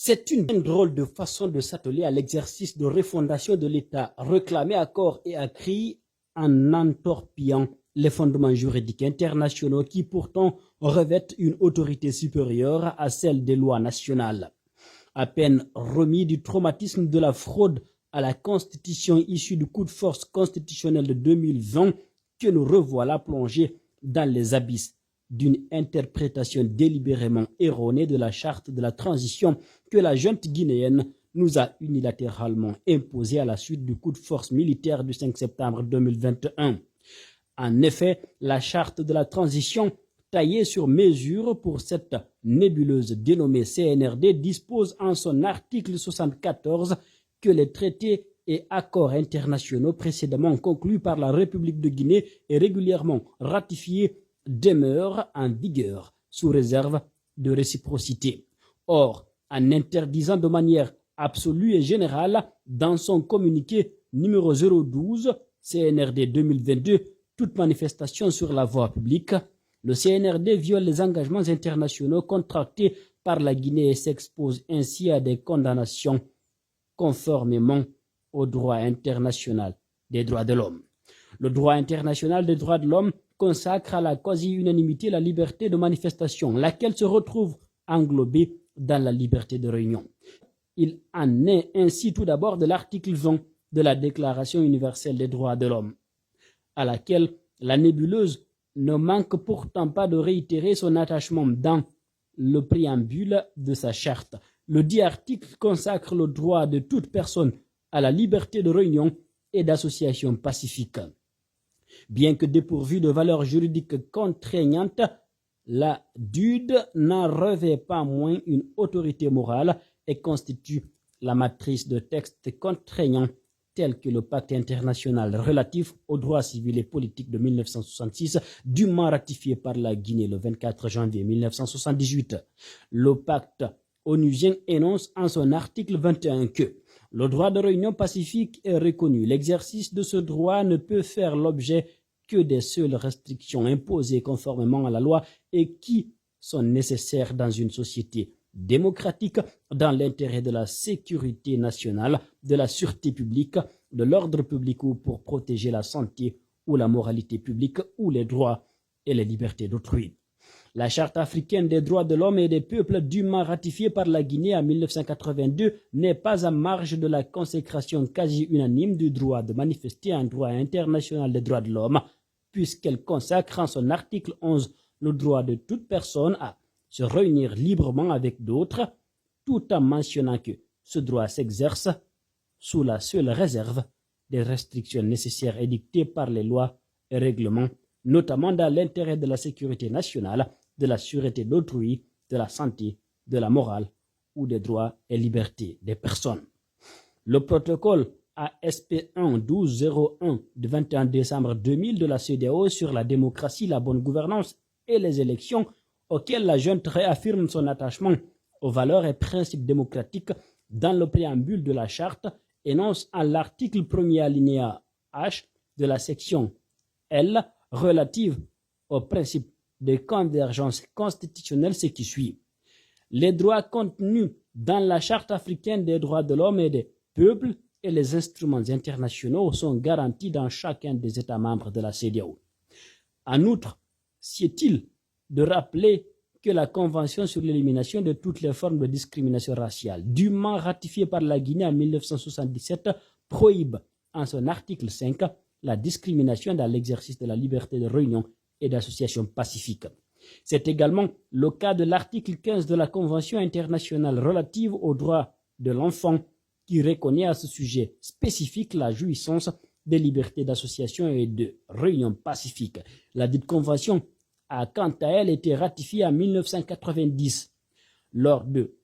C'est une drôle de façon de s'atteler à l'exercice de refondation de l'État, réclamé à corps et à cri en entorpillant les fondements juridiques internationaux qui pourtant revêtent une autorité supérieure à celle des lois nationales. À peine remis du traumatisme de la fraude à la Constitution issue du coup de force constitutionnel de 2020 que nous revoilà plongés dans les abysses d'une interprétation délibérément erronée de la charte de la transition que la junte guinéenne nous a unilatéralement imposée à la suite du coup de force militaire du 5 septembre 2021. En effet, la charte de la transition, taillée sur mesure pour cette nébuleuse dénommée CNRD, dispose en son article 74 que les traités et accords internationaux précédemment conclus par la République de Guinée et régulièrement ratifiés demeure en vigueur sous réserve de réciprocité. Or, en interdisant de manière absolue et générale dans son communiqué numéro 012 CNRD 2022 toute manifestation sur la voie publique, le CNRD viole les engagements internationaux contractés par la Guinée et s'expose ainsi à des condamnations conformément au droit international des droits de l'homme. Le droit international des droits de l'homme consacre à la quasi-unanimité la liberté de manifestation, laquelle se retrouve englobée dans la liberté de réunion. Il en est ainsi tout d'abord de l'article 20 de la Déclaration universelle des droits de l'homme, à laquelle la nébuleuse ne manque pourtant pas de réitérer son attachement dans le préambule de sa charte. Le dit article consacre le droit de toute personne à la liberté de réunion et d'association pacifique. Bien que dépourvue de valeur juridique contraignante, la DUD n'en revêt pas moins une autorité morale et constitue la matrice de textes contraignants tels que le pacte international relatif aux droits civils et politiques de 1966, dûment ratifié par la Guinée le 24 janvier 1978. Le pacte onusien énonce en son article 21 que le droit de réunion pacifique est reconnu. L'exercice de ce droit ne peut faire l'objet que des seules restrictions imposées conformément à la loi et qui sont nécessaires dans une société démocratique dans l'intérêt de la sécurité nationale, de la sûreté publique, de l'ordre public ou pour protéger la santé ou la moralité publique ou les droits et les libertés d'autrui. La Charte africaine des droits de l'homme et des peuples dûment ratifiée par la Guinée en 1982 n'est pas en marge de la consécration quasi unanime du droit de manifester un droit international des droits de l'homme, puisqu'elle consacre en son article 11 le droit de toute personne à se réunir librement avec d'autres, tout en mentionnant que ce droit s'exerce sous la seule réserve des restrictions nécessaires édictées par les lois et règlements, notamment dans l'intérêt de la sécurité nationale, de la sûreté d'autrui, de la santé, de la morale ou des droits et libertés des personnes. Le protocole ASP 1-1201 du 21 décembre 2000 de la CEDEAO sur la démocratie, la bonne gouvernance et les élections, auquel la junte réaffirme son attachement aux valeurs et principes démocratiques dans le préambule de la charte, énonce en l'article 1er alinéa H de la section L relative aux principes de convergence constitutionnelle ce qui suit. Les droits contenus dans la Charte africaine des droits de l'homme et des peuples et les instruments internationaux sont garantis dans chacun des États membres de la CEDEAO. En outre, sied-il de rappeler que la Convention sur l'élimination de toutes les formes de discrimination raciale, dûment ratifiée par la Guinée en 1977, prohibe en son article 5 la discrimination dans l'exercice de la liberté de réunion et d'association pacifique. C'est également le cas de l'article 15 de la Convention internationale relative aux droits de l'enfant qui reconnaît à ce sujet spécifique la jouissance des libertés d'association et de réunion pacifique. La dite convention a quant à elle été ratifiée en 1990 lors de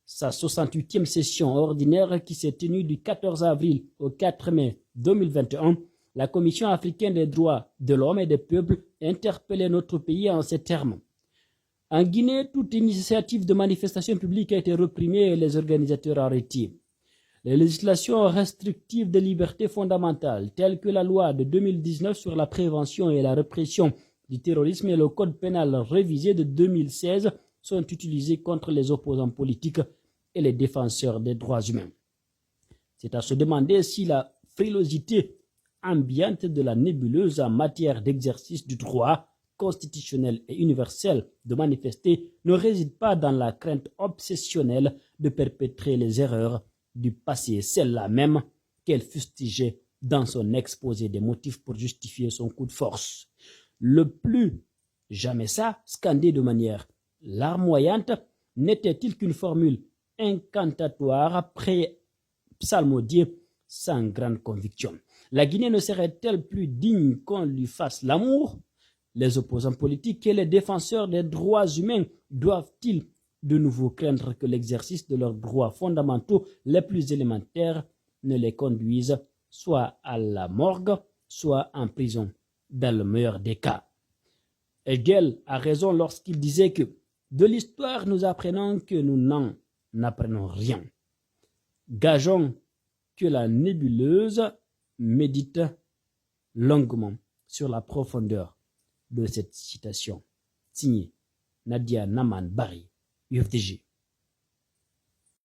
sa 68e session ordinaire qui s'est tenue du 14 avril au 4 mai 2021. La Commission africaine des droits de l'homme et des peuples interpellait notre pays en ces termes. En Guinée, toute initiative de manifestation publique a été réprimée et les organisateurs arrêtés. Les législations restrictives des libertés fondamentales, telles que la loi de 2019 sur la prévention et la répression du terrorisme et le code pénal révisé de 2016, sont utilisées contre les opposants politiques et les défenseurs des droits humains. C'est à se demander si la frilosité ambiante de la nébuleuse en matière d'exercice du droit constitutionnel et universel de manifester ne réside pas dans la crainte obsessionnelle de perpétrer les erreurs du passé, celle-là même qu'elle fustigeait dans son exposé des motifs pour justifier son coup de force. Le plus jamais ça, scandé de manière larmoyante, n'était-il qu'une formule incantatoire psalmodiée sans grande conviction. La Guinée ne serait-elle plus digne qu'on lui fasse l'amour? Les opposants politiques et les défenseurs des droits humains doivent-ils de nouveau craindre que l'exercice de leurs droits fondamentaux les plus élémentaires ne les conduise soit à la morgue, soit en prison, dans le meilleur des cas? Hegel a raison lorsqu'il disait que de l'histoire nous apprenons que nous n'en apprenons rien. Gageons que la nébuleuse médite longuement sur la profondeur de cette citation. Signé Nadia Naman Bari, UFDG.